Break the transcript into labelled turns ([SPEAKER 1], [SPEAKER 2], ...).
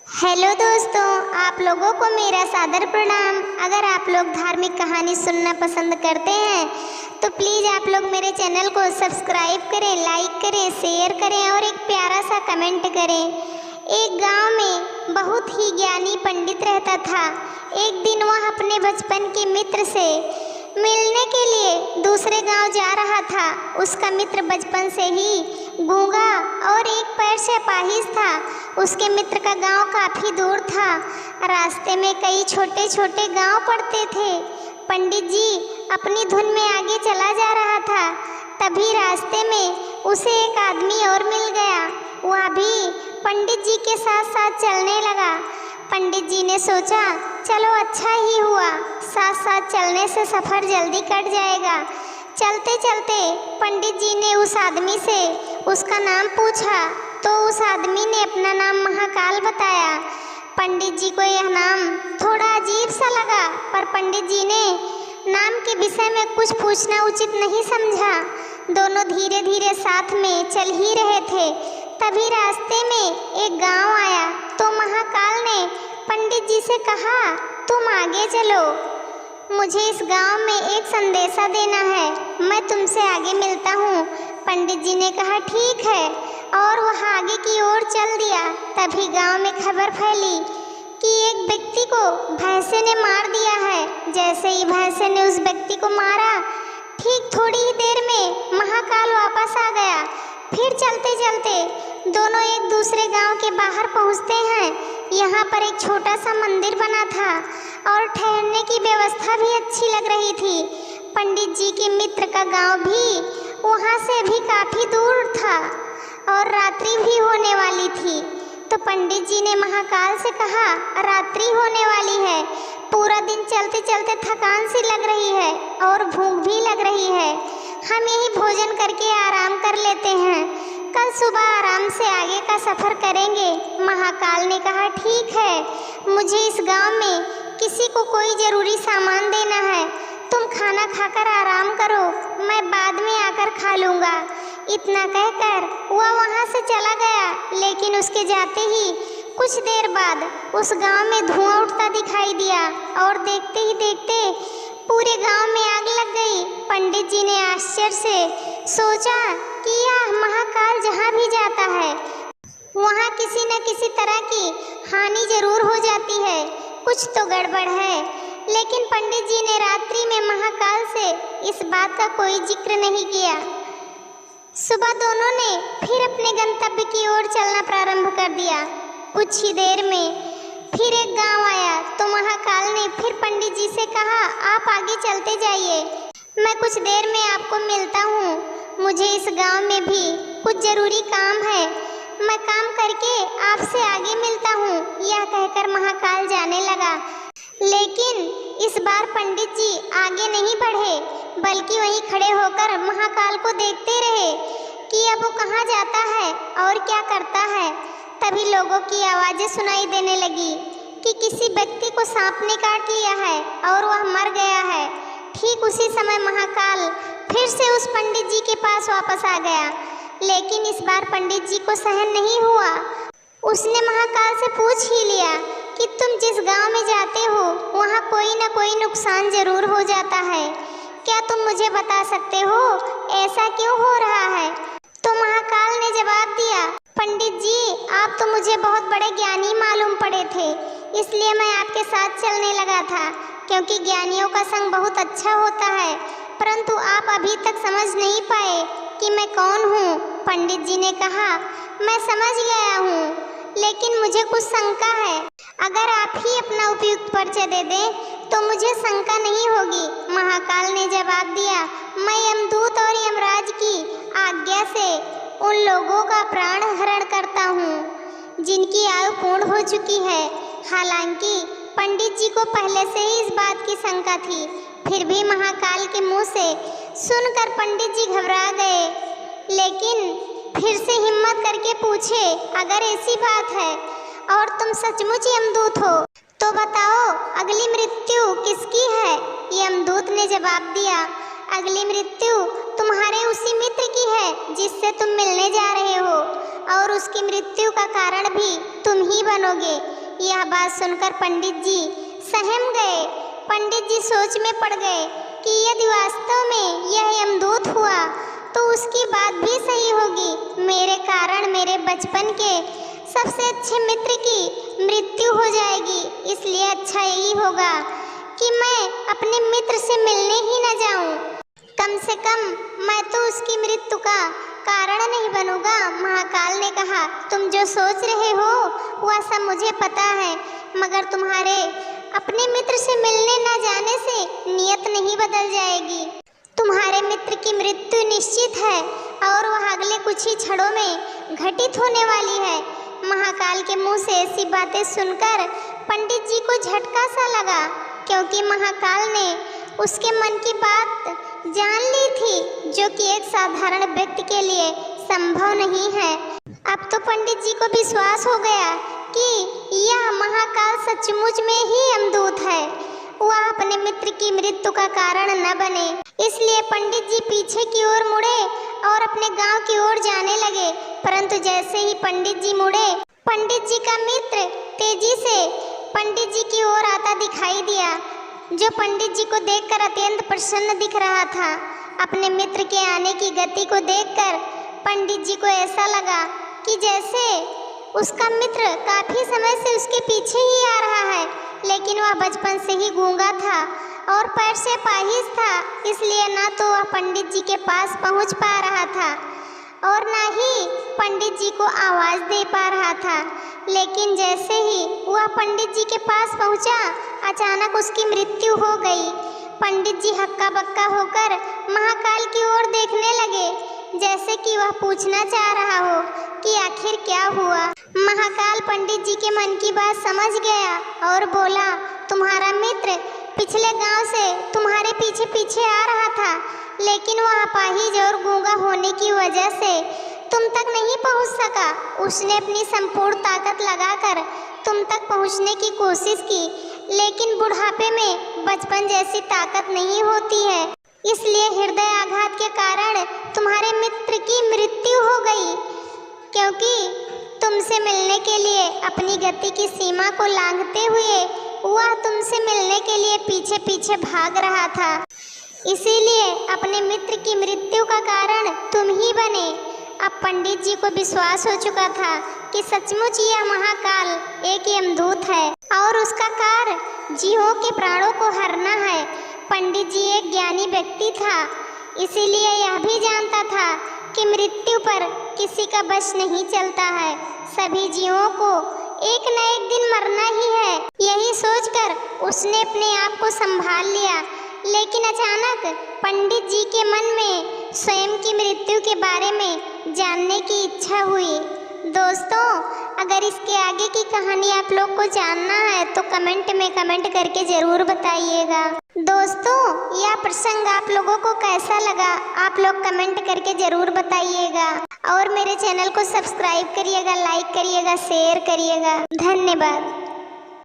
[SPEAKER 1] Hello दोस्तों, आप लोगों को मेरा सादर प्रणाम। अगर आप लोग धार्मिक कहानी सुनना पसंद करते हैं तो प्लीज़ आप लोग मेरे चैनल को सब्सक्राइब करें, लाइक करें, शेयर करें और एक प्यारा सा कमेंट करें। एक गांव में बहुत ही ज्ञानी पंडित रहता था। एक दिन वह अपने बचपन के मित्र से मिलने के लिए दूसरे गांव जा रहा था। उसका मित्र बचपन से ही गूंगा और एक पैर से अपाहिज था। उसके मित्र का गांव काफ़ी दूर था। रास्ते में कई छोटे छोटे गांव पड़ते थे। पंडित जी अपनी धुन में आगे चला जा रहा था। तभी रास्ते में उसे एक आदमी और मिल गया। वह भी पंडित जी के साथ साथ चलने लगा। पंडित जी ने सोचा, चलो अच्छा ही हुआ, साथ साथ चलने से सफ़र जल्दी कट जाएगा। चलते चलते पंडित जी ने उस आदमी से उसका नाम पूछा तो उस आदमी ने अपना नाम महाकाल बताया। पंडित जी को यह नाम थोड़ा अजीब सा लगा, पर पंडित जी ने नाम के विषय में कुछ पूछना उचित नहीं समझा। दोनों धीरे धीरे साथ में चल ही रहे थे। तभी रास्ते में एक गांव आया तो महाकाल ने पंडित जी से कहा, तुम आगे चलो, मुझे इस गांव में एक संदेशा देना है, मैं तुमसे आगे मिलता हूँ। पंडित जी ने कहा ठीक है और वह आगे की ओर चल दिया। तभी गांव में खबर फैली कि एक व्यक्ति को भैंसे ने मार दिया है। जैसे ही भैंसे ने उस व्यक्ति को मारा, ठीक थोड़ी ही देर में महाकाल वापस आ गया। फिर चलते चलते दोनों एक दूसरे गांव के बाहर पहुंचते हैं। यहाँ पर एक छोटा सा मंदिर बना था और ठहरने की व्यवस्था भी अच्छी लग रही थी। पंडित जी के मित्र का गांव भी वहाँ से भी काफ़ी दूर था और रात्रि भी होने वाली थी। तो पंडित जी ने महाकाल से कहा, रात्रि होने वाली है, पूरा दिन चलते चलते थकान सी लग रही है और भूख भी लग रही है, हम यही भोजन करके आराम कर लेते हैं, कल सुबह आराम से आगे का सफ़र करेंगे। महाकाल ने कहा ठीक है, मुझे इस गांव में किसी को कोई ज़रूरी सामान देना है, तुम खाना खाकर आराम करो, मैं बाद में आकर खा लूँगा। इतना कहकर वह वहाँ से चला गया। लेकिन उसके जाते ही कुछ देर बाद उस गांव में धुआं उठता दिखाई दिया और देखते ही देखते पूरे गांव में आग लग गई। पंडित जी ने आश्चर्य से सोचा कि यह महाकाल जहाँ भी जाता है वहाँ किसी न किसी तरह की हानि जरूर हो जाती है, कुछ तो गड़बड़ है। लेकिन पंडित जी ने रात्रि में महाकाल से इस बात का कोई जिक्र नहीं किया। सुबह दोनों ने फिर अपने गंतव्य की ओर चलना प्रारंभ कर दिया। कुछ ही देर में फिर एक गांव आया तो महाकाल ने फिर पंडित जी से कहा, आप आगे चलते जाइए, मैं कुछ देर में आपको मिलता हूँ, मुझे इस गांव में भी कुछ ज़रूरी काम है, मैं काम करके आपसे आगे मिलता हूँ। यह कहकर महाकाल जाने लगा। लेकिन इस बार पंडित जी आगे नहीं बढ़े, बल्कि वहीं खड़े होकर महाकाल को देखते रहे कि अब वो कहाँ जाता है और क्या करता है। तभी लोगों की आवाज़ें सुनाई देने लगी कि किसी व्यक्ति को सांप ने काट लिया है और वह मर गया है। ठीक उसी समय महाकाल फिर से उस पंडित जी के पास वापस आ गया। लेकिन इस बार पंडित जी को सहन नहीं हुआ। उसने महाकाल से पूछ ही लिया कि तुम जिस गांव में जाते हो वहाँ कोई न कोई नुकसान जरूर हो जाता है, क्या तुम मुझे बता सकते हो ऐसा क्यों हो रहा है? तो महाकाल ने जवाब दिया, पंडित जी आप तो मुझे बहुत बड़े ज्ञानी मालूम पड़े थे, इसलिए मैं आपके साथ चलने लगा था, क्योंकि ज्ञानियों का संग बहुत अच्छा होता है, परंतु आप अभी तक समझ नहीं पाए कि मैं कौन हूँ। पंडित जी ने कहा, मैं समझ गया हूँ, लेकिन मुझे कुछ शंका है, अगर आप ही अपना उपयुक्त परिचय दे दें तो मुझे शंका नहीं होगी। महाकाल ने जवाब दिया, मैं यमदूत और यमराज की आज्ञा से उन लोगों का प्राण हरण करता हूँ जिनकी आयु पूर्ण हो चुकी है। हालांकि पंडित जी को पहले से ही इस बात की शंका थी, फिर भी महाकाल के मुंह से सुनकर पंडित जी घबरा गए। लेकिन फिर से हिम्मत करके पूछे, अगर ऐसी बात है और तुम सचमुच यमदूत हो तो बताओ अगली मृत्यु किसकी है? यमदूत ने जवाब दिया, अगली मृत्यु तुम्हारे उसी मित्र की है जिससे तुम मिलने जा रहे हो, और उसकी मृत्यु का कारण भी तुम ही बनोगे। यह बात सुनकर पंडित जी सहम गए। पंडित जी सोच में पड़ गए कि यदि वास्तव में यह यमदूत हुआ तो उसकी बात भी सही होगी। मेरे कारण मेरे बचपन के सबसे अच्छे मित्र की मृत्यु हो जाएगी, इसलिए अच्छा यही होगा कि मैं अपने मित्र से मिलने ही न जाऊं। कम से कम मैं तो उसकी मृत्यु का कारण नहीं बनूंगा। महाकाल ने कहा, तुम जो सोच रहे हो वह सब मुझे पता है, मगर तुम्हारे अपने मित्र से मिलने न जाने से नियत नहीं बदल जाएगी। तुम्हारे मित्र की मृत्यु निश्चित है और वह अगले कुछ ही क्षणों में घटित होने वाली है। महाकाल के मुंह से ऐसी बातें सुनकर पंडित जी को झटका सा लगा, क्योंकि महाकाल ने उसके मन की बात जान ली थी, जो कि एक साधारण व्यक्ति के लिए संभव नहीं है। अब तो पंडित जी को विश्वास हो गया कि यह महाकाल सचमुच में ही यमदूत है, वह अपने मित्र की मृत्यु का कारण न बने। इसलिए पंडित जी पीछे की ओर मुड़े और अपने गांव की ओर जाने लगे। परंतु जैसे ही पंडित जी मुड़े, पंडित जी का मित्र तेजी से पंडित जी की ओर आता दिखाई दिया, जो पंडित जी को देखकर अत्यंत प्रसन्न दिख रहा था। अपने मित्र के आने की गति को देखकर पंडित जी को ऐसा लगा कि जैसे उसका मित्र काफी समय से उसके पीछे ही आ रहा है, लेकिन वह बचपन से ही गूंगा था और पैर से अपाहिज था, इसलिए ना तो वह पंडित जी के पास पहुंच पा रहा था और ना ही पंडित जी को आवाज दे पा रहा था। लेकिन जैसे ही वह पंडित जी के पास पहुंचा, अचानक उसकी मृत्यु हो गई। पंडित जी हक्का बक्का होकर महाकाल की ओर देखने लगे, जैसे कि वह पूछना चाह रहा हो कि आखिर क्या हुआ। महाकाल पंडित जी के मन की बात समझ गया और बोला, तुम्हारा मित्र पिछले गांव से तुम्हारे पीछे पीछे आ रहा था, लेकिन वह अपाहिज और गूंगा होने की वजह से तुम तक नहीं पहुंच सका। उसने अपनी संपूर्ण ताकत लगाकर तुम तक पहुंचने की कोशिश की, लेकिन बुढ़ापे में बचपन जैसी ताकत नहीं होती है, इसलिए हृदय आघात के कारण तुम्हारे मित्र की मृत्यु हो गई, क्योंकि तुमसे मिलने के लिए अपनी गति की सीमा को लांघते हुए वह तुमसे मिलने के लिए पीछे पीछे भाग रहा था। इसीलिए अपने मित्र की मृत्यु का कारण तुम ही बने। अब पंडित जी को विश्वास हो चुका था कि सचमुच यह महाकाल एक यमदूत है और उसका कार्य जीवों के प्राणों को हरना है। पंडित जी एक ज्ञानी व्यक्ति था, इसीलिए यह भी जानता था कि मृत्यु पर किसी का बस नहीं चलता है, सभी जीवों को एक न एक दिन मरना ही है। यही सोचकर उसने अपने आप को संभाल लिया। लेकिन अचानक पंडित जी के मन में स्वयं की मृत्यु के बारे में जानने की इच्छा हुई। दोस्तों, अगर इसके आगे की कहानी आप लोग को जानना है तो कमेंट में कमेंट करके ज़रूर बताइएगा। दोस्तों, यह प्रसंग आप लोगों को कैसा लगा आप लोग कमेंट करके ज़रूर बताइएगा और मेरे चैनल को सब्सक्राइब करिएगा, लाइक करिएगा, शेयर करिएगा। धन्यवाद।